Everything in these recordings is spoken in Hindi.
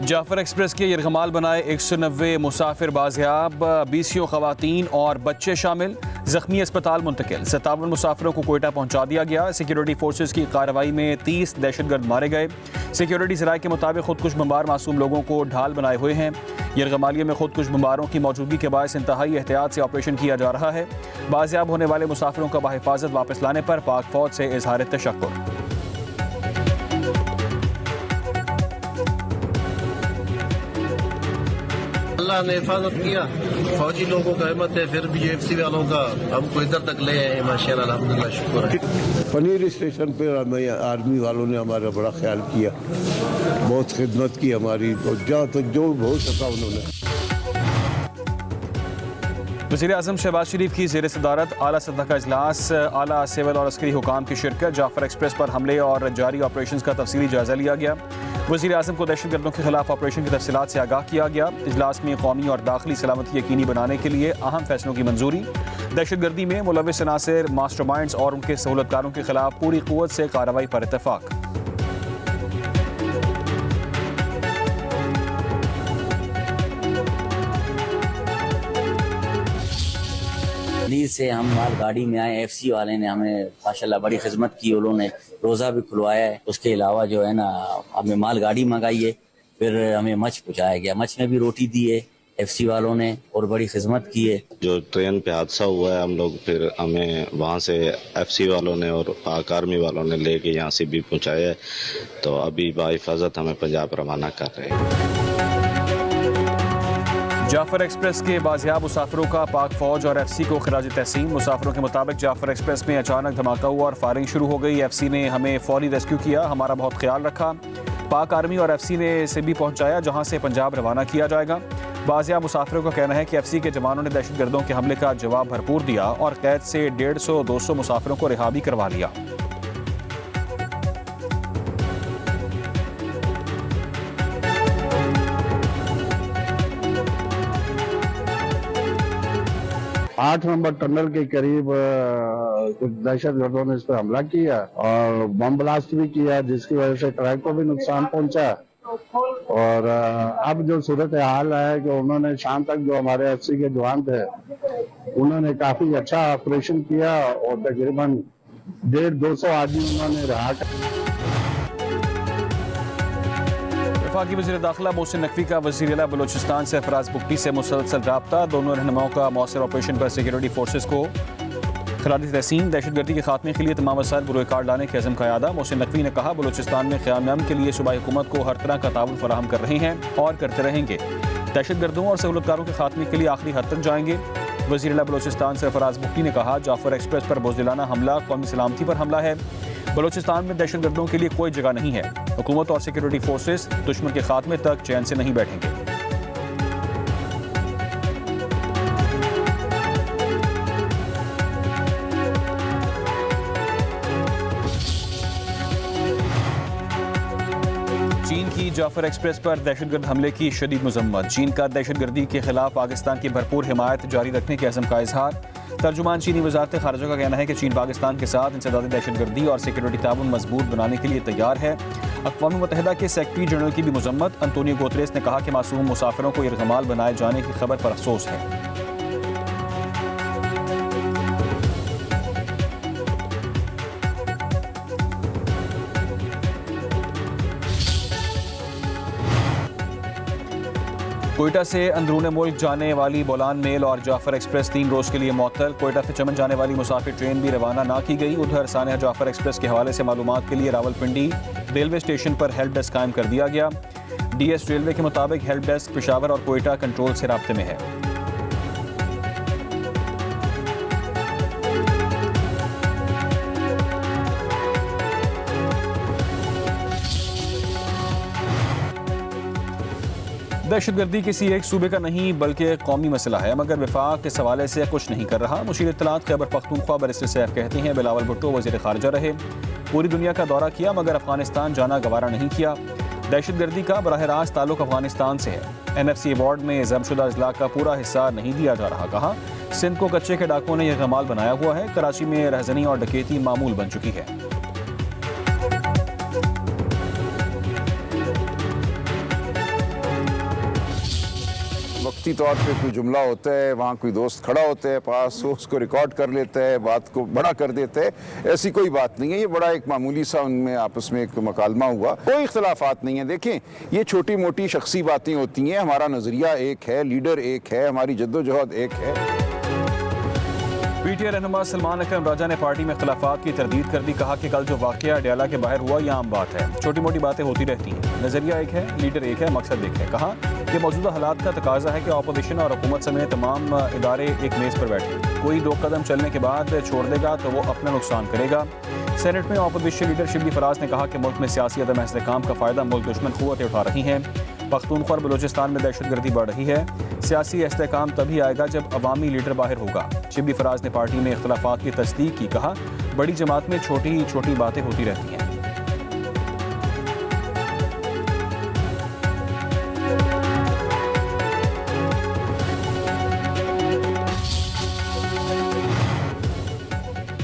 जाफर एक्सप्रेस के यरगमाल बनाए 190 मुसाफिर बाजियाब, 20 खवातीन और बच्चे शामिल, जख्मी अस्पताल मुंतकिल। 57 मुसाफिरों को कोयटा पहुंचा दिया गया। सिक्योरिटी फोर्सेज की कार्रवाई में 30 दहशतगर्द मारे गए। सिक्योरिटी सराय के मुताबिक खुदकुश बमबार मासूम लोगों को ढाल बनाए हुए हैं। यरगमालिया में खुदकुश बमबारों की मौजूदगी के बायस इंतहाई एहतियात से ऑपरेशन किया जा रहा है। बाजियाब होने वाले मुसाफिरों का बाहिफाजत वापस लाने पर पाक फौज से इजहार तशक्कुर। अल्लाह ने हिफाजत किया, फौजी लोगों का हिम्मत है, फिर भी एफसी वालों का हमको इधर तक ले आए, माशाअल्लाह अल्हम्दुलिल्लाह शुक्र है। पनीर स्टेशन पर आर्मी वालों ने हमारा बड़ा ख्याल किया, बहुत खिदमत की हमारी, और जहाँ तक जो हो सका उन्होंने। वज़ीर आज़म शहबाज शरीफ की ज़ेर सदारत आला सतह का इजलास, आला सिविल और अस्करी हुकाम की शिरकत। जाफर एक्सप्रेस पर हमले और जारी ऑपरेशन का तफसीली जायजा लिया गया। वज़ीर आज़म को दहशतगर्दों के खिलाफ ऑपरेशन की तफसीलात से आगाह किया गया। इजलास में कौमी और दाखिली सलामती यकीनी बनाने के लिए अहम फैसलों की मंजूरी। दहशतगर्दी में मुलविस अनासिर, मास्टरमाइंड्स और उनके सहूलतकारों के खिलाफ पूरी क़ुव्वत से कार्रवाई पर इत्तफाक। से हम माल गाड़ी में आए, एफसी वाले ने हमें माशाल्लाह बड़ी खिदमत की, उन्होंने रोज़ा भी खुलवाया है। उसके अलावा जो है ना, हमें माल गाड़ी मंगाई है, फिर हमें मच पहुँचाया गया, मच में भी रोटी दी है एफसी वालों ने, और बड़ी खिदमत की है। जो ट्रेन पे हादसा हुआ है, हम लोग फिर हमें वहाँ से एफसी वालों ने और पाक आर्मी वालों ने लेके यहाँ से भी पहुँचाया है, तो अभी बाहिफाजत हमें पंजाब रवाना कर रहे हैं। जाफर एक्सप्रेस के बाजियाब मुसाफिरों का पाक फौज और एफसी को खिराज तहसीन। मुसाफिरों के मुताबिक जाफर एक्सप्रेस में अचानक धमाका हुआ और फायरिंग शुरू हो गई। एफसी ने हमें फौरी रेस्क्यू किया, हमारा बहुत ख्याल रखा। पाक आर्मी और एफसी ने इसे भी पहुंचाया, जहां से पंजाब रवाना किया जाएगा। बाजियाब मुसाफिरों का कहना है कि एफसी के जवानों ने दहशतगर्दों के हमले का जवाब भरपूर दिया और कैद से 150-200 मुसाफिरों को रिहा भी करवा लिया। आठ नंबर टनल के करीब कुछ दहशतगर्दों ने इस पर हमला किया और बम ब्लास्ट भी किया, जिसकी वजह से ट्रक को भी नुकसान पहुंचा। और अब जो सूरत हाल है कि उन्होंने शाम तक जो हमारे एफसी के जवान थे, उन्होंने काफी अच्छा ऑपरेशन किया और तकरीबन 150-200 आदमी उन्होंने रहा। वफाकी वज़ीर दाखिला मोहसिन नकवी का वज़ीर-ए-आला बलोचिस्तान से फराज बुगटी से मुसलसल रब्ता। दोनों रहनुमाओं का मौसर ऑपरेशन पर सिक्योरिटी फोर्सेज को खिराज तहसीन। दहशतगर्दी के खात्मे के लिए तमाम वसाइल बुरोए कार लाने के अज़म का यादा। मोहसिन नकवी ने कहा, बलोचिस्तान में क़याम अमन के लिए सूबाई हुकूमत को हर तरह का ताउन फराहम कर रहे हैं और करते रहेंगे। दहशतगर्दों और सहूलतकारों के खात्मे के लिए आखिरी हद तक जाएंगे। वज़ीर-ए-आला बलोचिस्तान से फराज बुगटी ने कहा, जाफर एक्सप्रेस पर बुज़दिलाना हमला कौमी सलामती पर हमला है। बलोचिस्तान में दहशतगर्दों के लिए कोई जगह नहीं है। हुकूमत और सिक्योरिटी फोर्सेस दुश्मन के खात्मे तक चैन से नहीं बैठेंगे। चीन की जाफर एक्सप्रेस पर दहशतगर्द हमले की शदीद मजम्मत। चीन का दहशतगर्दी के खिलाफ पाकिस्तान की भरपूर हिमायत जारी रखने के अज़म का इजहार। तर्जुमान चीनी वज़ारत ख़ारिजा का कहना है कि चीन पाकिस्तान के साथ इंसदादी दहशतगर्दी और सिक्योरिटी ताउन मजबूत बनाने के लिए तैयार है। अक़वाम मुत्तहिदा के सेक्रेटरी जनरल की भी मजम्मत। अंतोनियो गुतेरेस ने कहा कि मासूम मुसाफिरों को यरगमाल बनाए जाने की खबर पर अफसोस है। कोयटा से अंदरूने मुल्क जाने वाली बोलान मेल और जाफर एक्सप्रेस 3 रोज़ के लिए मुअत्तल। कोयटा से चमन जाने वाली मुसाफिर ट्रेन भी रवाना ना की गई। उधर सानिया जाफर एक्सप्रेस के हवाले से मालूमात के लिए रावलपिंडी रेलवे स्टेशन पर हेल्प डेस्क कायम कर दिया गया। डीएस रेलवे के मुताबिक हेल्प डेस्क पेशावर और कोयटा कंट्रोल से राब्ते में है। दहशतगर्दी किसी एक सूबे का नहीं बल्कि कौमी मसला है, मगर वफाक इस हवाले से कुछ नहीं कर रहा। मुशीर इत्तलात खैबर पख्तूनख्वा बैरिस्टर सैफ कहते हैं, बिलावल भुट्टो वज़ीर ख़ारिजा रहे, पूरी दुनिया का दौरा किया मगर अफगानिस्तान जाना गवारा नहीं किया। दहशतगर्दी का बराह रास्त ताल्लुक अफगानिस्तान से है। NFC अवार्ड में जमशुदा अजला का पूरा हिस्सा नहीं दिया जा रहा। कहा, सिंध को कच्चे के डाकुओं ने यह कमाल बनाया हुआ है। कराची में रहजनी और डकैती मामूल बन चुकी है। वक्ती तौर पे कोई जुमला होता है, वहाँ कोई दोस्त खड़ा होता है पास, वो उसको रिकॉर्ड कर लेता है, बात को बड़ा कर देता है। ऐसी कोई बात नहीं है, ये बड़ा एक मामूली सा उनमें आपस में एक मकालमा हुआ, कोई इख्तलाफात नहीं है। देखें, ये छोटी मोटी शख्सी बातें होती हैं, हमारा नज़रिया एक है, लीडर एक है, हमारी जद्दोजहद एक है। पीटीआई रहनुमा सलमान अकरम राजा ने पार्टी में इख्तलाफात की तरदीद कर दी। कहा कि कल जो वाक़या अडयाला के बाहर हुआ यह आम बात है, छोटी मोटी बातें होती रहती हैं, नज़रिया एक है, लीडर एक है, मकसद एक है। कहा कि मौजूदा हालात का तकाजा है कि अपोजिशन और हुकूमत समेत तमाम इदारे एक मेज़ पर बैठे। कोई 2 कदम चलने के बाद छोड़ देगा तो वो अपना नुकसान करेगा। सेनेट में अपोजिशन लीडर शिबली फराज ने कहा कि मुल्क में सियासी अदम इस्तेहकाम का फ़ायदा मुल्क दुश्मन क़ुव्वतें उठा रही हैं। पख्तूनख्वा और बलूचिस्तान में दहशतगर्दी बढ़ रही है। सियासी इस्तेहकाम तभी आएगा जब अवामी लीडर बाहर होगा। शिबली फराज ने पार्टी में इख्तलाफात की तस्दीक की। कहा, बड़ी जमात में छोटी छोटी बातें होती रहती हैं।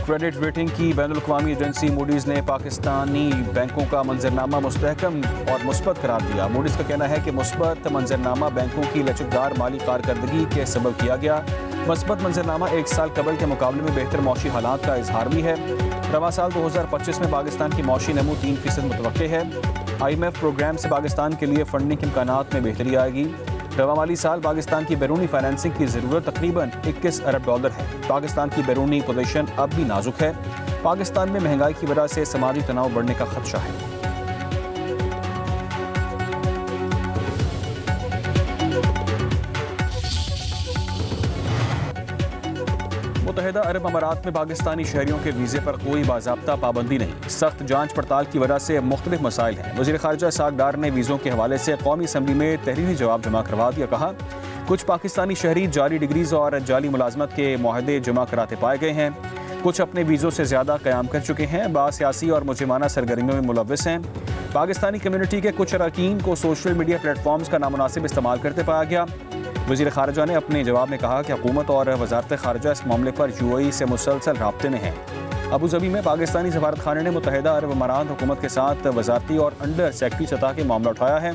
क्रेडिट रेटिंग की बैनुल-अक़वामी एजेंसी मूडीज़ ने पाकिस्तानी बैंकों का मंजरनामा मुस्तहकम और मुस्बत करार दिया। मूडीज़ का कहना है कि मुस्बत मंजरनामा बैंकों की लचकदार माली कारकर्दगी के सबब किया गया। मुस्बत मंजरनामा 1 साल कबल के मुकाबले में बेहतर मौशी हालात का इजहार भी है। रवा साल 2025 में पाकिस्तान की मौशी नमू 3% मुतवक्के है। IMF प्रोग्राम से पाकिस्तान के लिए फंडिंग के इम्कानात में बेहतरी आएगी। रवा माली साल पाकिस्तान की बैरूनी फाइनेंसिंग की ज़रूरत तकरीबन $21 अरब है। पाकिस्तान की बैरूनी पोजीशन अब भी नाजुक है। पाकिस्तान में महंगाई की वजह से समाजी तनाव बढ़ने का खदशा है। मुत्तहिदा अरब अमारात में पाकिस्तानी शहरियों के वीज़े पर कोई बाज़ाब्ता पाबंदी नहीं। सख्त जांच पड़ताल की वजह से मुख्तलिफ मसाइल हैं। वज़ीर ख़ारिजा इसहाक़ डार ने वीज़ों के हवाले से कौमी असम्बली में तहरीरी जवाब जमा करवा दिया। कहा, कुछ पाकिस्तानी शहरी जाली डिग्रीज़ और जाली मुलाजमत के मुआहदे जमा कराते पाए गए हैं। कुछ अपने वीज़ों से ज़्यादा क़याम कर चुके हैं। बाज़ सियासी और मुजरिमाना सरगर्मियों में मुलव्वस हैं। पाकिस्तानी कम्यूनिटी के कुछ अरकान को सोशल मीडिया प्लेटफॉर्म्स का नामुनासिब इस्तेमाल करते पाया गया। वज़ीर ख़ारिजा ने अपने जवाब में कहा कि हुकूमत और वज़ारत ख़ारिजा इस मामले पर UAE से मुसलसल राब्ते में हैं। अबू धाबी में पाकिस्तानी सफारत खाने ने मुत्तहिदा अरब अमारात हुकूमत के साथ वज़ारती और अंडर सेक्रेटरी सतह के मामला उठाया है।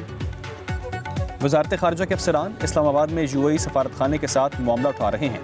वज़ारत ख़ारिजा के अफसरान इस्लामाबाद में UAE सफारत खाने के साथ मामला उठा रहे हैं।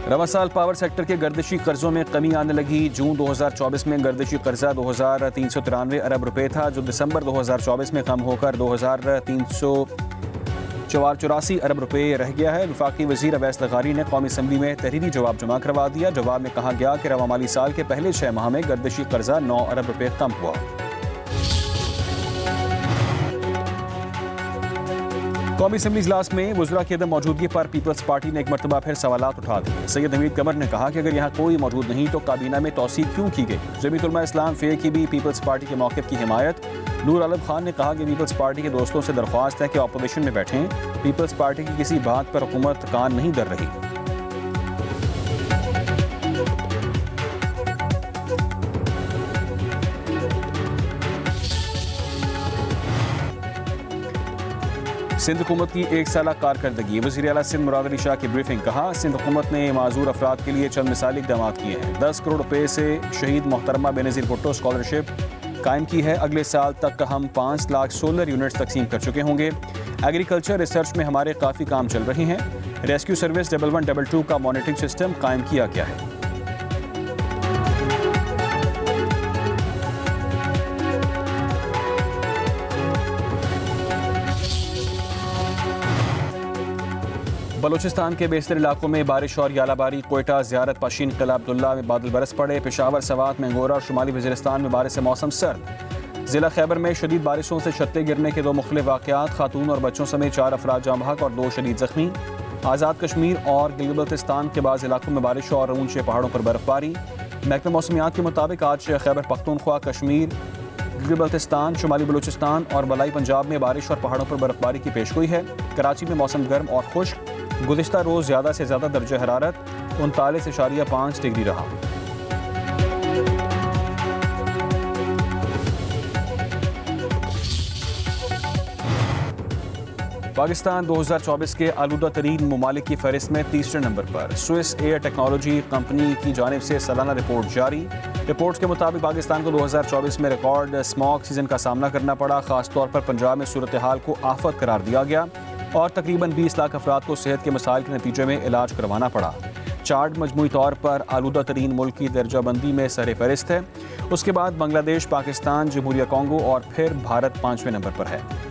रवा साल पावर सेक्टर के गर्दिशी कर्जों में कमी आने लगी। जून 2024 में गर्दिशी कर्जा 2393 अरब रुपए था, जो दिसंबर 2024 में कम होकर 2384 अरब रुपए रह गया है। वफाकी वज़ीर अवैस लगारी ने कौमी असम्बली में तहरीरी जवाब जमा करवा दिया। जवाब में कहा गया कि रवा माली साल के पहले 6 माह में गर्दिशी कर्जा 9 अरब रुपए कम हुआ। कौमी असम्बली इजलास में वज़रा की अदम मौजूदगी पर पीपल्स पार्टी ने एक मरतबा फिर सवालात उठा दिए। सैयद हमीद कमर ने कहा कि अगर यहाँ कोई मौजूद नहीं तो काबीना में तौसीक क्यों की गई। जमीयत उलमा इस्लाम फ़े की भी पीपल्स पार्टी के मौक़िफ़ की हिमायत। नूर आलम खान ने कहा कि पीपल्स पार्टी के दोस्तों से दरख्वास्त है कि अपोजिशन में बैठें। पीपल्स पार्टी की किसी बात पर हुकूमत कान नहीं धर रही। सिंध हुकूमत की 1 साला कारकर्दगी। वज़ीर आला सिंध मुराद अली शाह की ब्रीफिंग। कहा, सिंध हुकूमत ने माजूर अफराद के लिए चंद मिसाली इक़दाम किए हैं। 10 करोड़ रुपए से शहीद मोहतरमा बेनज़ीर भुट्टो स्कॉलरशिप कायम की है। अगले साल तक हम 5 लाख सोलर यूनिट्स तकसीम कर चुके होंगे। एग्रीकल्चर रिसर्च में हमारे काफ़ी काम चल रहे हैं। रेस्क्यू सर्विस 1122 का मॉनिटरिंग सिस्टम कायम किया गया है। बलूचिस्तान के बेशतर इलाकों में बारिश और यालाबारी। कोयटा, ज़ियारत, पाशीन, किला अब्दुल्ला में बादल बरस पड़े। पेशावर, सवात, मंगोरा और शुमाली वज़ीरिस्तान में बारिश से मौसम सर्द। ज़िला खैबर में शदीद बारिशों से छत्ते गिरने के 2 मुख्तलिफ वाक़यात। खातून और बच्चों समेत 4 अफराद जाँ बहक और 2 शदीद ज़ख्मी। आज़ाद कश्मीर और गिलगित-बल्तिस्तान के बाज़ इलाकों में बारिश और ऊंचे पहाड़ों पर बर्फबारी। महकमा मौसमियात के मुताबिक आज खैबर पख्तूनख्वा, कश्मीर, गिलगित-बल्तिस्तान, शुमाली बलूचिस्तान और बलाई पंजाब में बारिश और पहाड़ों पर बर्फबारी की पेशगोई है। कराची में मौसम गर्म और खुश्क। गुज़िश्ता रोज़ ज़्यादा से ज़्यादा दर्जा हरारत 39.5 डिग्री रहा। पाकिस्तान 2024 के आलूदा तरीन ममालिक की फहरिस्त में तीसरे नंबर पर। स्विस एयर टेक्नोलॉजी कंपनी की जानिब से सालाना रिपोर्ट जारी। रिपोर्ट के मुताबिक पाकिस्तान को 2024 में रिकॉर्ड स्मॉग सीजन का सामना करना पड़ा। खासतौर पर पंजाब में सूरत हाल को आफत करार दिया गया और तकरीबन 20 लाख अफराद को सेहत के मसाइल के नतीजे में इलाज करवाना पड़ा। चार्ट मजमूई तौर पर आलूदा तरीन मुल्क की दर्जाबंदी में सर फहरिस्त है। उसके बाद बांग्लादेश, पाकिस्तान, जमहूरिया कॉन्गो और फिर भारत 5वें नंबर पर है।